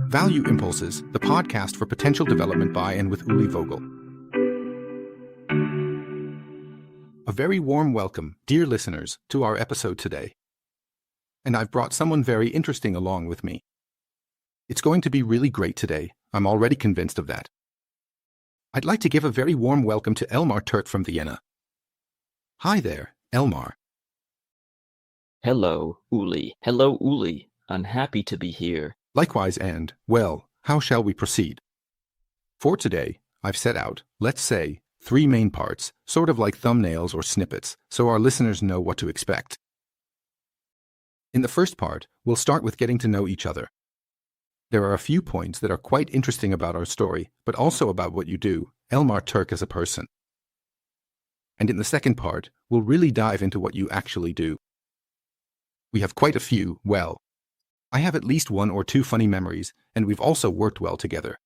Value Impulses, the podcast for potential development by and with Uli Vogel. A very warm welcome, dear listeners, to our episode today. And I've brought someone very interesting along with me. It's going to be really great today. I'm already convinced of that. I'd like to give a very warm welcome to Elmar Türk from Vienna. Hi there, Elmar. Hello, Uli. Hello, Uli. I'm happy to be here. Likewise, and, well, how shall we proceed? For today, I've set out, let's say, 3 main parts, sort of like thumbnails or snippets, so our listeners know what to expect. In the first part, we'll start with getting to know each other. There are a few points that are quite interesting about our story, but also about what you do, Elmar Türk as a person. And in the second part, we'll really dive into what you actually do. We have quite a few, well, I have at least 1 or 2 funny memories, and we've also worked well together.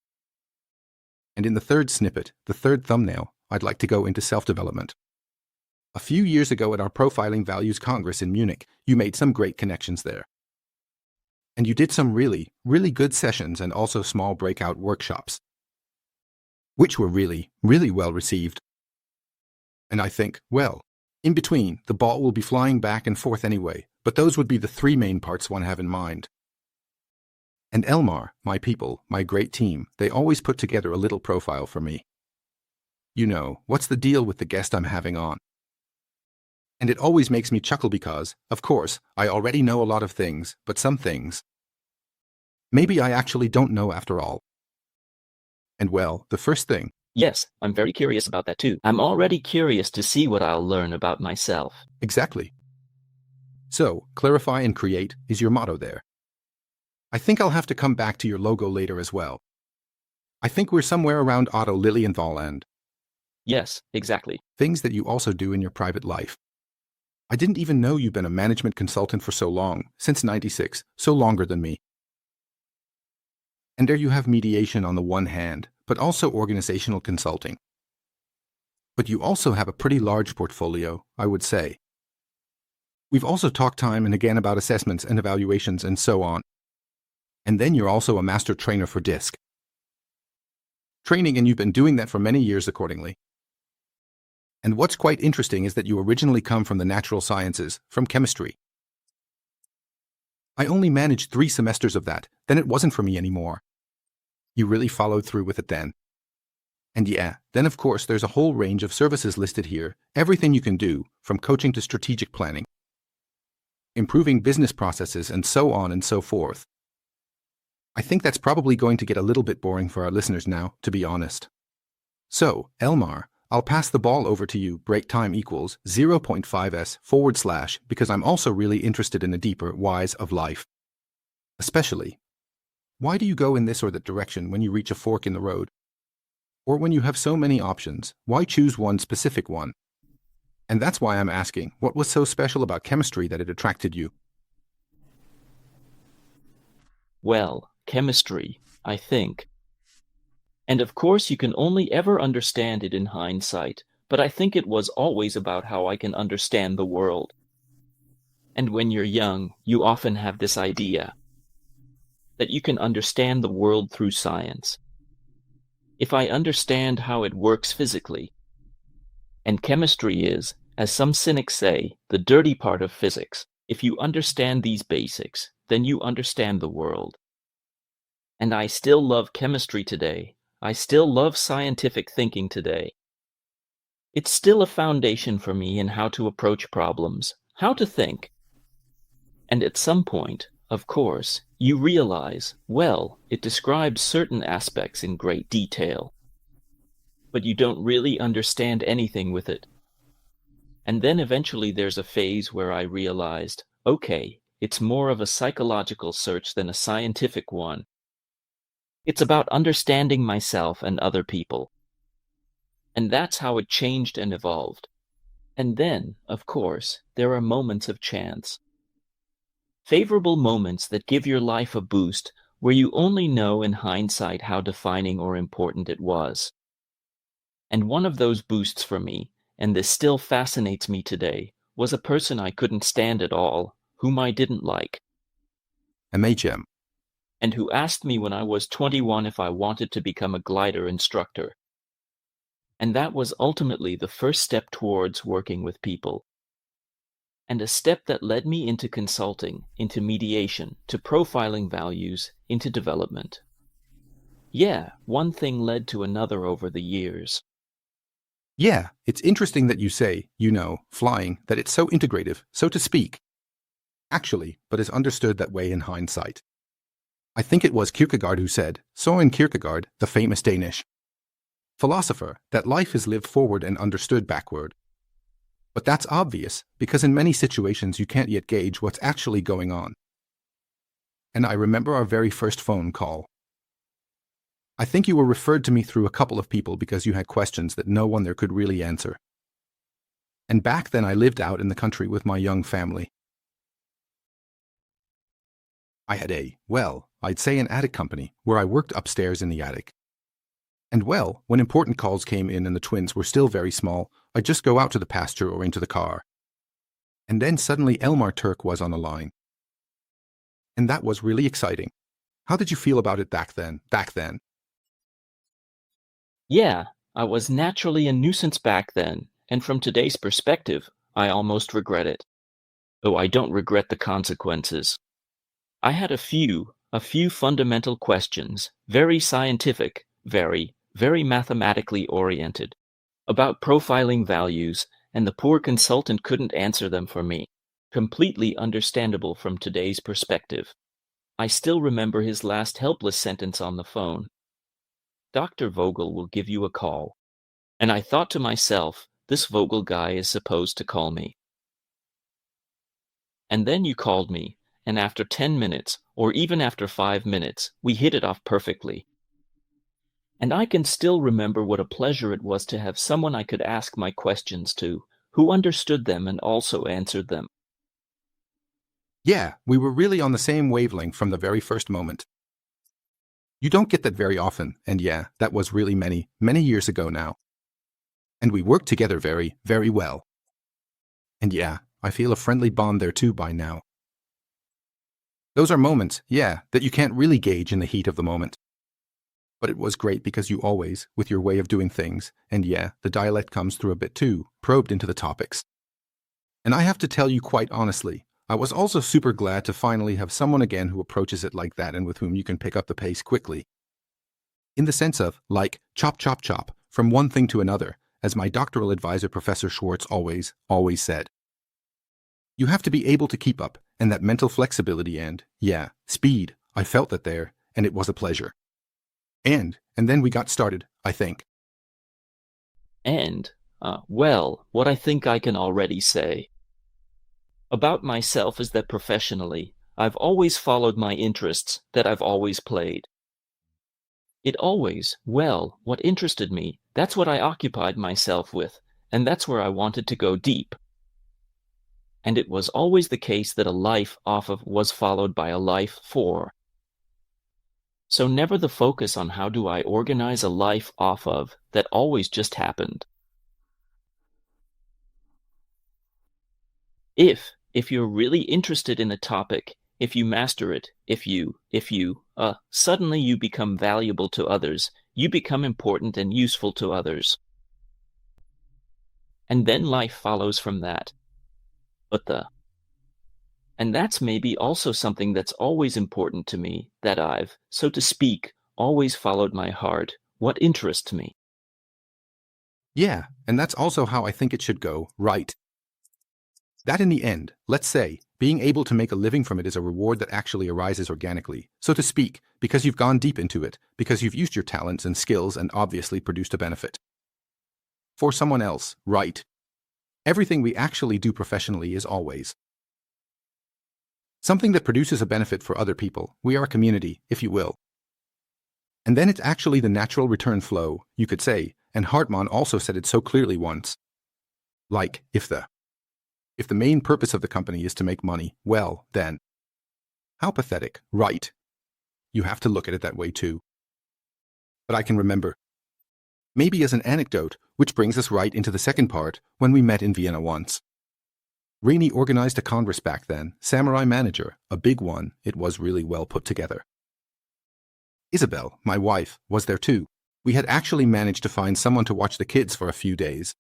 And in the third snippet, the third thumbnail, I'd like to go into self-development. A few years ago at our Profiling Values Congress in Munich, you made some great connections there. And you did some really, really good sessions and also small breakout workshops, which were really, really well received. And I think, well, in between, the ball will be flying back and forth anyway, but those would be the 3 main parts one have in mind. And Elmar, my people, my great team, they always put together a little profile for me. You know, what's the deal with the guest I'm having on? And it always makes me chuckle because, of course, I already know a lot of things, but some things, maybe I actually don't know after all. And well, the first thing. Yes, I'm very curious about that too. I'm already curious to see what I'll learn about myself. Exactly. So, clarify and create is your motto there. I think I'll have to come back to your logo later as well. I think we're somewhere around Otto Lilienthal and Yes, exactly. things that you also do in your private life. I didn't even know you've been a management consultant for so long, since '96, so longer than me. And there you have mediation on the one hand, but also organizational consulting. But you also have a pretty large portfolio, I would say. We've also talked time and again about assessments and evaluations and so on. And then you're also a master trainer for DISC training, and you've been doing that for many years accordingly. And what's quite interesting is that you originally come from the natural sciences, from chemistry. I only managed 3 semesters of that, then it wasn't for me anymore. You really followed through with it then. And yeah, then of course there's a whole range of services listed here, everything you can do, from coaching to strategic planning, improving business processes, and so on and so forth. I think that's probably going to get a little bit boring for our listeners now, to be honest. So, Elmar, I'll pass the ball over to you. Break time equals 0.5s/, because I'm also really interested in the deeper whys of life. Especially, why do you go in this or that direction when you reach a fork in the road? Or when you have so many options, why choose one specific one? And that's why I'm asking, what was so special about chemistry that it attracted you? Well, chemistry, I think. And of course you can only ever understand it in hindsight, but I think it was always about how I can understand the world. And when you're young, you often have this idea that you can understand the world through science. If I understand how it works physically, and chemistry is, as some cynics say, the dirty part of physics, if you understand these basics, then you understand the world. And I still love chemistry today. I still love scientific thinking today. It's still a foundation for me in how to approach problems, how to think. And at some point, of course, you realize, well, it describes certain aspects in great detail, but you don't really understand anything with it. And then eventually there's a phase where I realized, okay, it's more of a psychological search than a scientific one. It's about understanding myself and other people. And that's how it changed and evolved. And then, of course, there are moments of chance. Favorable moments that give your life a boost where you only know in hindsight how defining or important it was. And one of those boosts for me, and this still fascinates me today, was a person I couldn't stand at all, whom I didn't like. MHM. and who asked me when I was 21 if I wanted to become a glider instructor. And that was ultimately the first step towards working with people. And a step that led me into consulting, into mediation, to profiling values, into development. Yeah, one thing led to another over the years. Yeah, it's interesting that you say, flying, that it's so integrative, so to speak. Actually, but is understood that way in hindsight. I think it was Kierkegaard who said, Søren Kierkegaard, the famous Danish philosopher, that life is lived forward and understood backward. But that's obvious, because in many situations you can't yet gauge what's actually going on. And I remember our very first phone call. I think you were referred to me through a couple of people because you had questions that no one there could really answer. And back then I lived out in the country with my young family. I had I'd say an attic company, where I worked upstairs in the attic. And when important calls came in and the twins were still very small, I'd just go out to the pasture or into the car. And then suddenly Elmar Türk was on the line. And that was really exciting. How did you feel about it back then? Yeah, I was naturally a nuisance back then, and from today's perspective, I almost regret it. Oh, I don't regret the consequences. I had a few fundamental questions, very scientific, very mathematically oriented, about profiling values, and the poor consultant couldn't answer them for me. Completely understandable from today's perspective. I still remember his last helpless sentence on the phone. Dr. Vogel will give you a call. And I thought to myself, this Vogel guy is supposed to call me. And then you called me, and after 10 minutes, or even after 5 minutes, we hit it off perfectly. And I can still remember what a pleasure it was to have someone I could ask my questions to, who understood them and also answered them. Yeah, we were really on the same wavelength from the very first moment. You don't get that very often, and yeah, that was really many years ago now. And we worked together very, very well. And yeah, I feel a friendly bond there too by now. Those are moments, that you can't really gauge in the heat of the moment. But it was great because you always, with your way of doing things, and the dialect comes through a bit too, probed into the topics. And I have to tell you quite honestly, I was also super glad to finally have someone again who approaches it like that and with whom you can pick up the pace quickly. In the sense of, like, chop, chop, chop, from one thing to another, as my doctoral advisor Professor Schwartz always said. You have to be able to keep up, and that mental flexibility and, speed, I felt that there, and it was a pleasure. And then we got started, I think. And, what I think I can already say about myself is that professionally, I've always followed my interests that I've always played. It always, what interested me, that's what I occupied myself with, and that's where I wanted to go deep. And it was always the case that a life off of was followed by a life for. So never the focus on how do I organize a life off of that always just happened. If you're really interested in a topic, if you master it, if you, suddenly you become valuable to others, you become important and useful to others. And then life follows from that. And that's maybe also something that's always important to me, that I've, so to speak, always followed my heart, what interests me. Yeah, and that's also how I think it should go, right? That in the end, let's say, being able to make a living from it is a reward that actually arises organically, so to speak, because you've gone deep into it, because you've used your talents and skills and obviously produced a benefit. For someone else, right? Everything we actually do professionally is always something that produces a benefit for other people. We are a community, if you will. And then it's actually the natural return flow, you could say, and Hartmann also said it so clearly once. Like, if the main purpose of the company is to make money, well, then. How pathetic, right? You have to look at it that way too. But I can remember. Maybe as an anecdote, which brings us right into the second part, when we met in Vienna once. Rainey organized a congress back then, Samurai Manager, a big one, it was really well put together. Isabel, my wife, was there too. We had actually managed to find someone to watch the kids for a few days.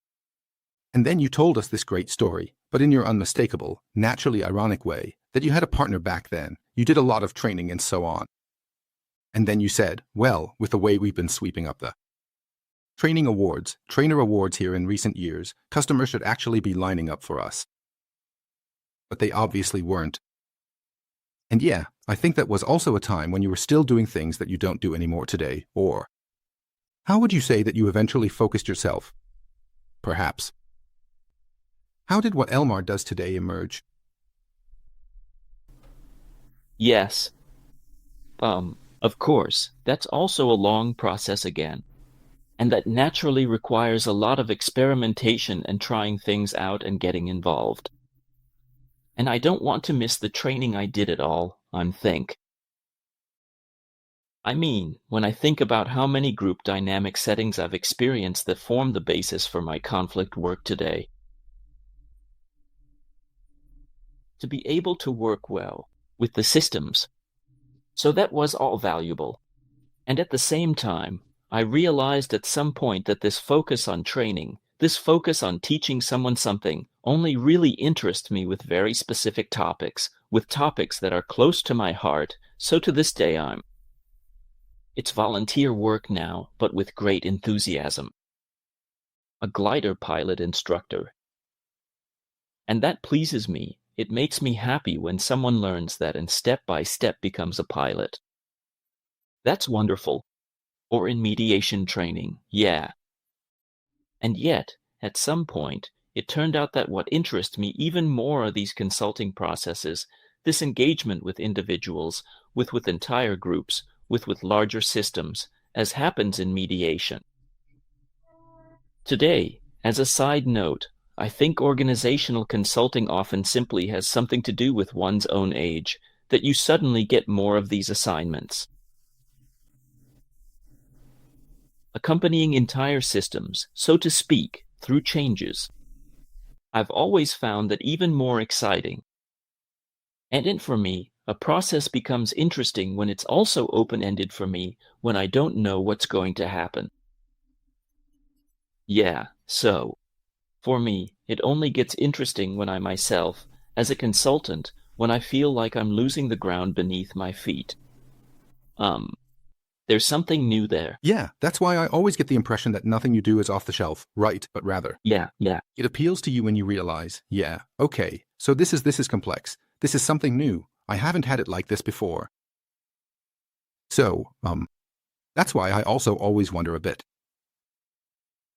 And then you told us this great story, but in your unmistakable, naturally ironic way, that you had a partner back then, you did a lot of training and so on. And then you said, well, with the way we've been sweeping up the trainer awards here in recent years, customers should actually be lining up for us. But they obviously weren't. And yeah, I think that was also a time when you were still doing things that you don't do anymore today, or how would you say that you eventually focused yourself? Perhaps. How did what Elmar does today emerge? Yes. Of course, that's also a long process again. And that naturally requires a lot of experimentation and trying things out and getting involved. And I don't want to miss the training I did at all, I mean, when I think about how many group dynamic settings I've experienced that form the basis for my conflict work today. To be able to work well with the systems. So that was all valuable. And at the same time, I realized at some point that this focus on training, this focus on teaching someone something, only really interests me with very specific topics, with topics that are close to my heart, so to this day it's volunteer work now, but with great enthusiasm. A glider pilot instructor. And that pleases me. It makes me happy when someone learns that and step by step becomes a pilot. That's wonderful. Or in mediation training, yeah. And yet, at some point, it turned out that what interests me even more are these consulting processes, this engagement with individuals, with entire groups, with larger systems, as happens in mediation. Today, as a side note, I think organizational consulting often simply has something to do with one's own age, that you suddenly get more of these assignments. Accompanying entire systems, so to speak, through changes. I've always found that even more exciting. And for me, a process becomes interesting when it's also open-ended for me, when I don't know what's going to happen. Yeah, so, for me, it only gets interesting when I myself, as a consultant, when I feel like I'm losing the ground beneath my feet. There's something new there. Yeah, that's why I always get the impression that nothing you do is off the shelf, right, but rather. Yeah. It appeals to you when you realize, yeah, okay, so this is complex. This is something new. I haven't had it like this before. So, that's why I also always wonder a bit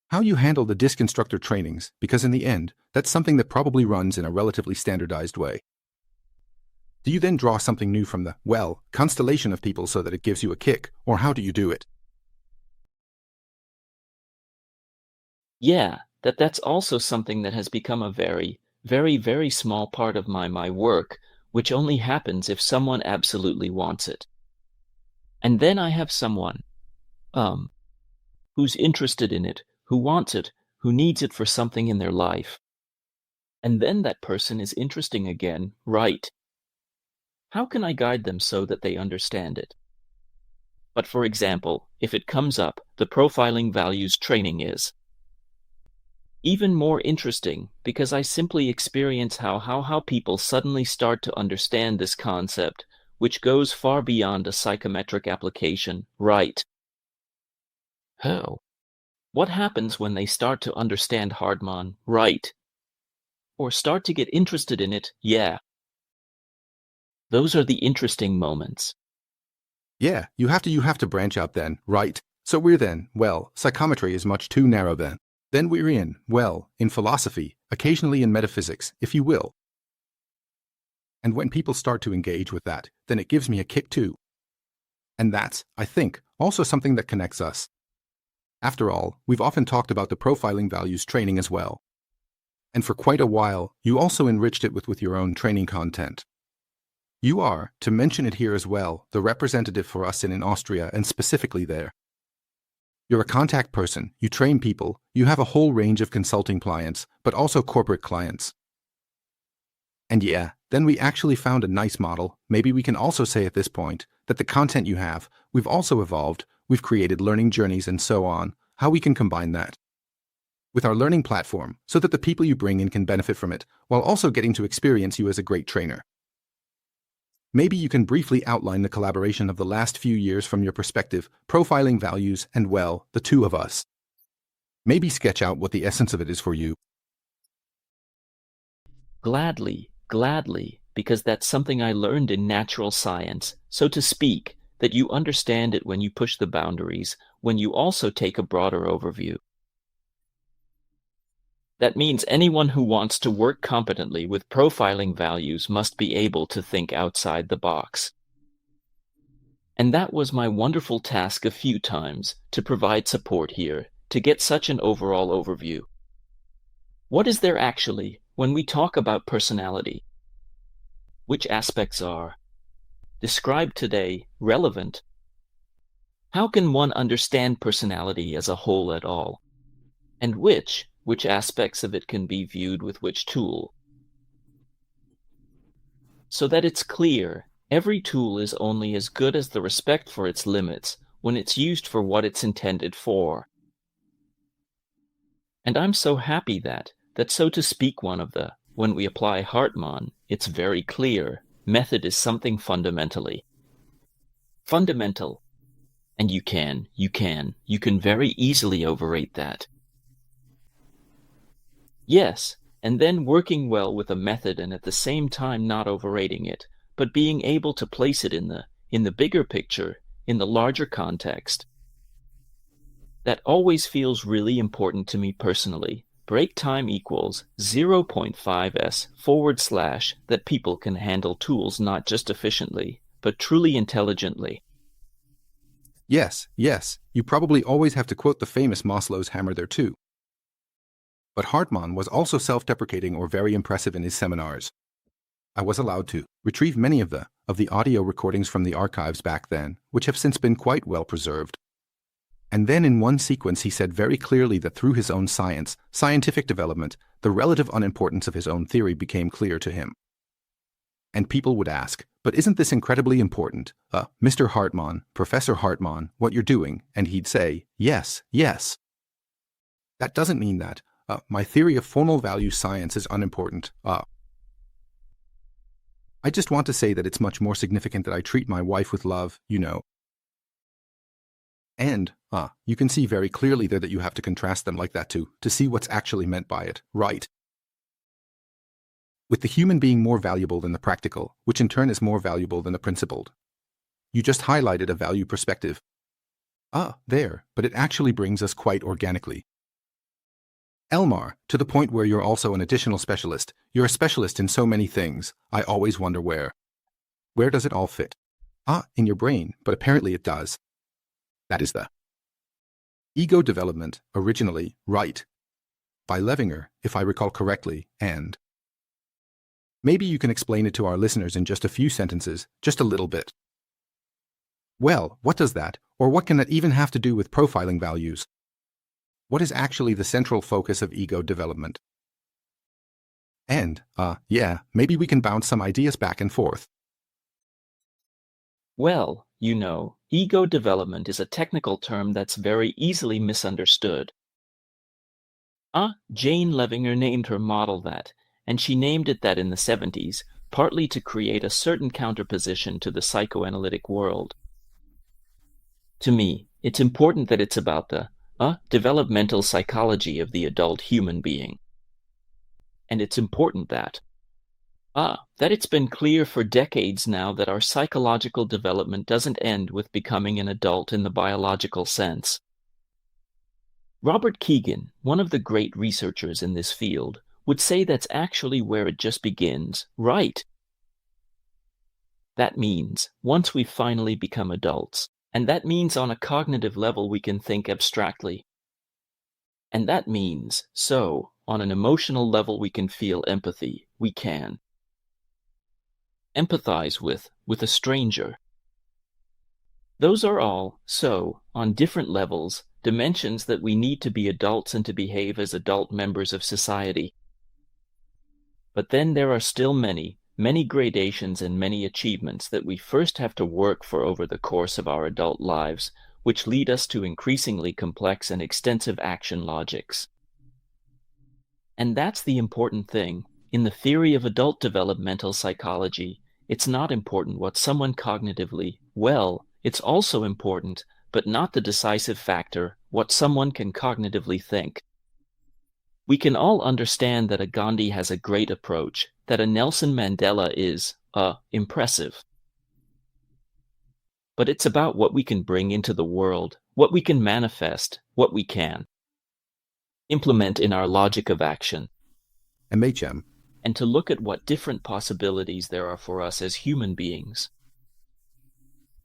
how you handle the disc instructor trainings, because in the end, that's something that probably runs in a relatively standardized way. Do you then draw something new from the, well, constellation of people so that it gives you a kick, or how do you do it? Yeah, that's also something that has become a very, very, very small part of my work, which only happens if someone absolutely wants it. And then I have someone, who's interested in it, who wants it, who needs it for something in their life. And then that person is interesting again, right? How can I guide them so that they understand it? But for example, if it comes up, the profiling values training is even more interesting because I simply experience how people suddenly start to understand this concept, which goes far beyond a psychometric application, right? How? What happens when they start to understand Hardman, right? Or start to get interested in it, yeah. Those are the interesting moments. Yeah, you have to branch out then, right? So we're then, well, psychometry is much too narrow then. Then we're in, well, in philosophy, occasionally in metaphysics, if you will. And when people start to engage with that, then it gives me a kick too. And that's, I think, also something that connects us. After all, we've often talked about the profiling values training as well. And for quite a while, you also enriched it with your own training content. You are, to mention it here as well, the representative for us in Austria and specifically there. You're a contact person, you train people, you have a whole range of consulting clients, but also corporate clients. And yeah, then we actually found a nice model, maybe we can also say at this point, that the content you have, we've also evolved, we've created learning journeys and so on, how we can combine that with our learning platform so that the people you bring in can benefit from it while also getting to experience you as a great trainer. Maybe you can briefly outline the collaboration of the last few years from your perspective, profiling values, and well, the two of us. Maybe sketch out what the essence of it is for you. Gladly, because that's something I learned in natural science, so to speak, that you understand it when you push the boundaries, when you also take a broader overview. That means anyone who wants to work competently with profiling values must be able to think outside the box. And that was my wonderful task a few times, to provide support here, to get such an overall overview. What is there actually, when we talk about personality? Which aspects are described today relevant? How can one understand personality as a whole at all? And which aspects of it can be viewed with which tool? So that it's clear, every tool is only as good as the respect for its limits when it's used for what it's intended for. And I'm so happy that so to speak when we apply Hartmann, it's very clear, method is something fundamental. And you can very easily overrate that. Yes, and then working well with a method and at the same time not overrating it, but being able to place it in the bigger picture, in the larger context. That always feels really important to me personally. Break time equals 0.5s / that people can handle tools not just efficiently, but truly intelligently. Yes, you probably always have to quote the famous Maslow's hammer there too. But Hartmann was also self-deprecating or very impressive in his seminars. I was allowed to retrieve many of the audio recordings from the archives back then, which have since been quite well preserved. And then in one sequence he said very clearly that through his own scientific development, the relative unimportance of his own theory became clear to him. And people would ask, but isn't this incredibly important? Mr. Hartmann, Professor Hartmann, what you're doing? And he'd say, yes. That doesn't mean that my theory of formal value science is unimportant. I just want to say that it's much more significant that I treat my wife with love, you know. And, you can see very clearly there that you have to contrast them like that to see what's actually meant by it, right? With the human being more valuable than the practical, which in turn is more valuable than the principled. You just highlighted a value perspective. There, but it actually brings us quite organically. Elmar, to the point where you're also an additional specialist. You're a specialist in so many things. I always wonder where. Where does it all fit? In your brain, but apparently it does. That is the ego development, originally, right, by Loevinger, if I recall correctly, and maybe you can explain it to our listeners in just a few sentences, just a little bit. Well, what does that, or what can that even have to do with profiling values? What is actually the central focus of ego development? And, maybe we can bounce some ideas back and forth. Well, you know, ego development is a technical term that's very easily misunderstood. Jane Loevinger named her model that, and she named it that in the 70s, partly to create a certain counterposition to the psychoanalytic world. To me, it's important that it's about the developmental psychology of the adult human being. And it's important that it's been clear for decades now that our psychological development doesn't end with becoming an adult in the biological sense. Robert Kegan, one of the great researchers in this field, would say that's actually where it just begins, right? That means, once we've finally become adults, and that means on a cognitive level we can think abstractly. And that means, on an emotional level we can feel empathy, we can empathize with a stranger. Those are all, on different levels, dimensions that we need to be adults and to behave as adult members of society. But then there are still many, many gradations and many achievements that we first have to work for over the course of our adult lives, which lead us to increasingly complex and extensive action logics. And that's the important thing. In the theory of adult developmental psychology, it's not important what someone cognitively, well, it's also important, but not the decisive factor, what someone can cognitively think. We can all understand that a Gandhi has a great approach, that a Nelson Mandela is, impressive. But it's about what we can bring into the world, what we can manifest, what we can implement in our logic of action, MHM. and to look at what different possibilities there are for us as human beings.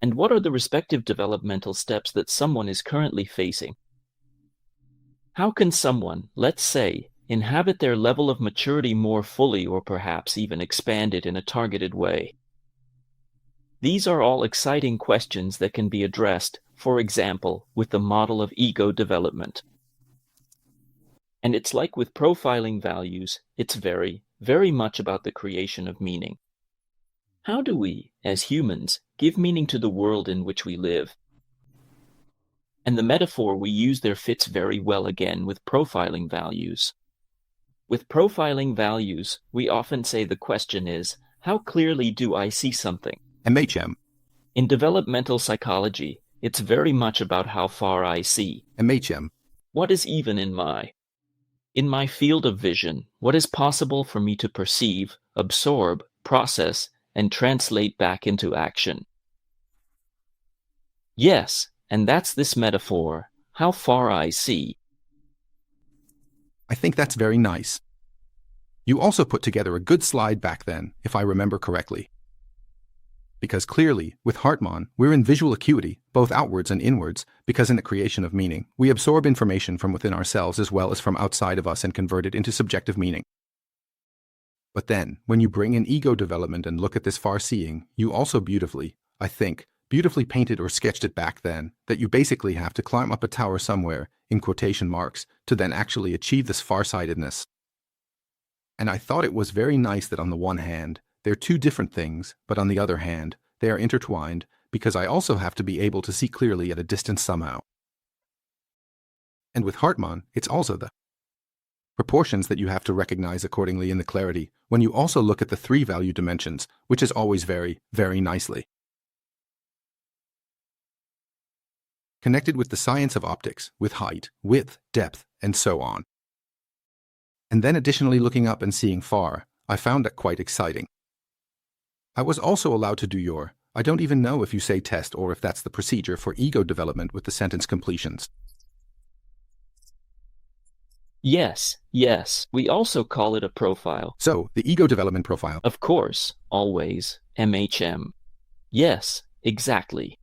And what are the respective developmental steps that someone is currently facing? How can someone, let's say, inhabit their level of maturity more fully or perhaps even expand it in a targeted way? These are all exciting questions that can be addressed, for example, with the model of ego development. And it's like with profiling values, it's very, very much about the creation of meaning. How do we, as humans, give meaning to the world in which we live? And the metaphor we use there fits very well again with profiling values. With profiling values, we often say the question is, how clearly do I see something? MHM. In developmental psychology, it's very much about how far I see. MHM. What is even in my field of vision, what is possible for me to perceive, absorb, process, and translate back into action? Yes, and that's this metaphor, how far I see. I think that's very nice. You also put together a good slide back then, if I remember correctly. Because clearly, with Hartmann, we're in visual acuity, both outwards and inwards, because in the creation of meaning, we absorb information from within ourselves as well as from outside of us and convert it into subjective meaning. But then, when you bring in ego development and look at this far-seeing, you also beautifully painted or sketched it back then, that you basically have to climb up a tower somewhere, in quotation marks, to then actually achieve this farsightedness. And I thought it was very nice that on the one hand, they're two different things, but on the other hand, they are intertwined, because I also have to be able to see clearly at a distance somehow. And with Hartmann, it's also the proportions that you have to recognize accordingly in the clarity, when you also look at the three value dimensions, which is always very, very nicely connected with the science of optics, with height, width, depth, and so on. And then additionally looking up and seeing far, I found that quite exciting. I was also allowed to do I don't even know if you say test or if that's the procedure for ego development with the sentence completions. Yes, we also call it a profile. So, the ego development profile. Of course, always, MHM. Yes, exactly.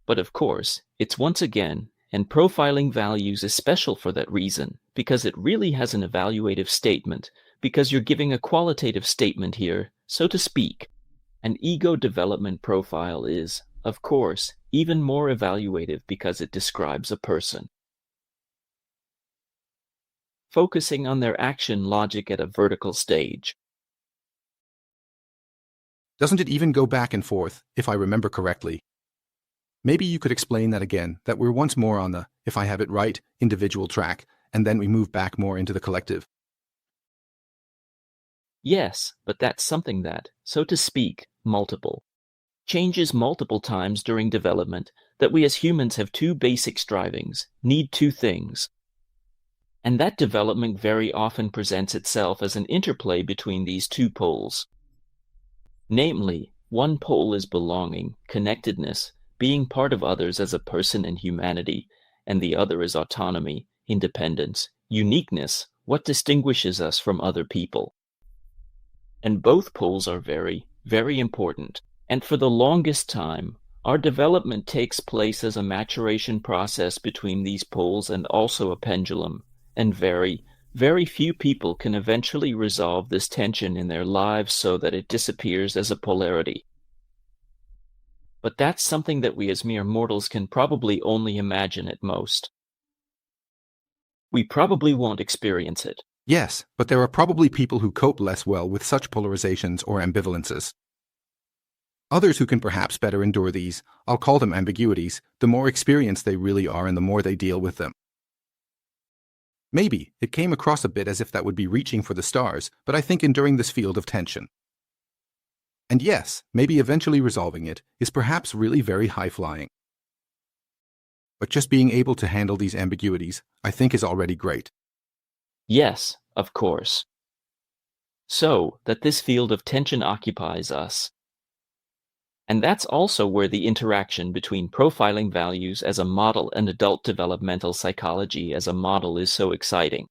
But of course, it's once again, and profiling values is special for that reason, because it really has an evaluative statement, because you're giving a qualitative statement here, so to speak. An ego development profile is, of course, even more evaluative because it describes a person focusing on their action logic at a vertical stage. Doesn't it even go back and forth, if I remember correctly? Maybe you could explain that again, that we're once more on the, if I have it right, individual track, and then we move back more into the collective. Yes, but that's something that, so to speak, changes multiple times during development, that we as humans have two basic strivings, need two things. And that development very often presents itself as an interplay between these two poles. Namely, one pole is belonging, connectedness, being part of others as a person in humanity, and the other is autonomy, independence, uniqueness, what distinguishes us from other people. And both poles are very, very important. And for the longest time, our development takes place as a maturation process between these poles and also a pendulum. And very, very few people can eventually resolve this tension in their lives so that it disappears as a polarity. But that's something that we as mere mortals can probably only imagine at most. We probably won't experience it. Yes, but there are probably people who cope less well with such polarizations or ambivalences. Others who can perhaps better endure these, I'll call them ambiguities, the more experienced they really are and the more they deal with them. Maybe it came across a bit as if that would be reaching for the stars, but I think enduring this field of tension. And yes, maybe eventually resolving it is perhaps really very high-flying. But just being able to handle these ambiguities, I think, is already great. Yes, of course. So that this field of tension occupies us. And that's also where the interaction between profiling values as a model and adult developmental psychology as a model is so exciting.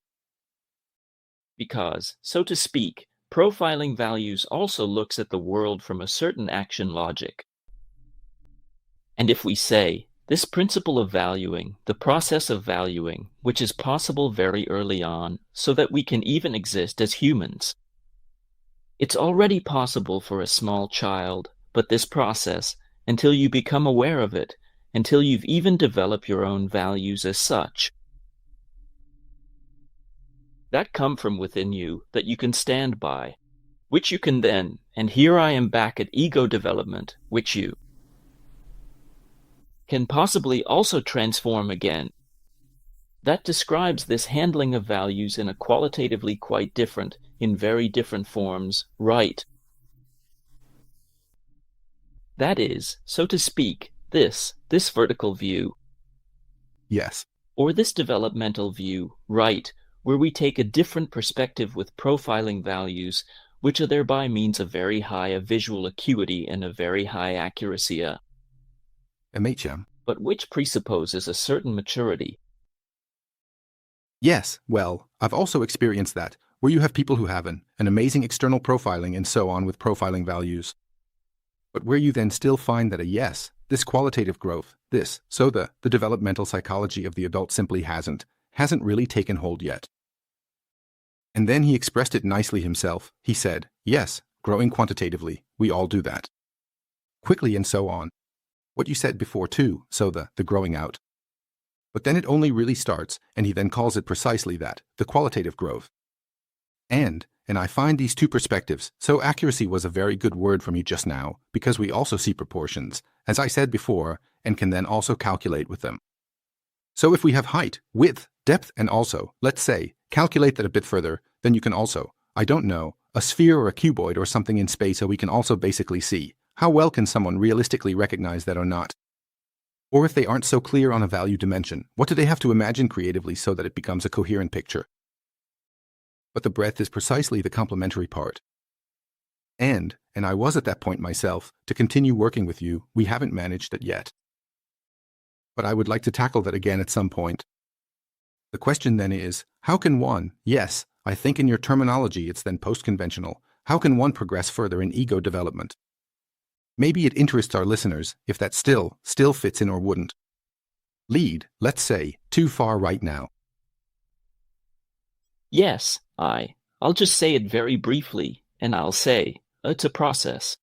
Because, so to speak, profiling values also looks at the world from a certain action logic. And if we say, this principle of valuing, the process of valuing, which is possible very early on, so that we can even exist as humans. It's already possible for a small child, but this process, until you become aware of it, until you've even developed your own values as such, that come from within you that you can stand by, which you can then, and here I am back at ego development, which you can possibly also transform again. That describes this handling of values in a qualitatively quite different, in very different forms, right? That is, so to speak, this vertical view. Yes. Or this developmental view, right, where we take a different perspective with profiling values, which are thereby means a very high visual acuity and a very high accuracy, but which presupposes a certain maturity. Yes, well, I've also experienced that, where you have people who have an amazing external profiling and so on with profiling values. But where you then still find that this qualitative growth, the developmental psychology of the adult simply hasn't really taken hold yet. And then he expressed it nicely himself. He said, yes, growing quantitatively, we all do that. Quickly and so on. What you said before too, so the growing out. But then it only really starts, and he then calls it precisely that, the qualitative growth. And I find these two perspectives, so accuracy was a very good word from you just now, because we also see proportions, as I said before, and can then also calculate with them. So if we have height, width, depth, and also, let's say, calculate that a bit further, then you can also, I don't know, a sphere or a cuboid or something in space, so we can also basically see, how well can someone realistically recognize that or not? Or if they aren't so clear on a value dimension, what do they have to imagine creatively so that it becomes a coherent picture? But the breadth is precisely the complementary part. And I was at that point myself, to continue working with you, we haven't managed it yet. But I would like to tackle that again at some point. The question then is, how can one, yes, I think in your terminology it's then post-conventional, how can one progress further in ego development? Maybe it interests our listeners if that still fits in or wouldn't lead, let's say, too far right now. Yes, I'll just say it very briefly, and I'll say, it's a process.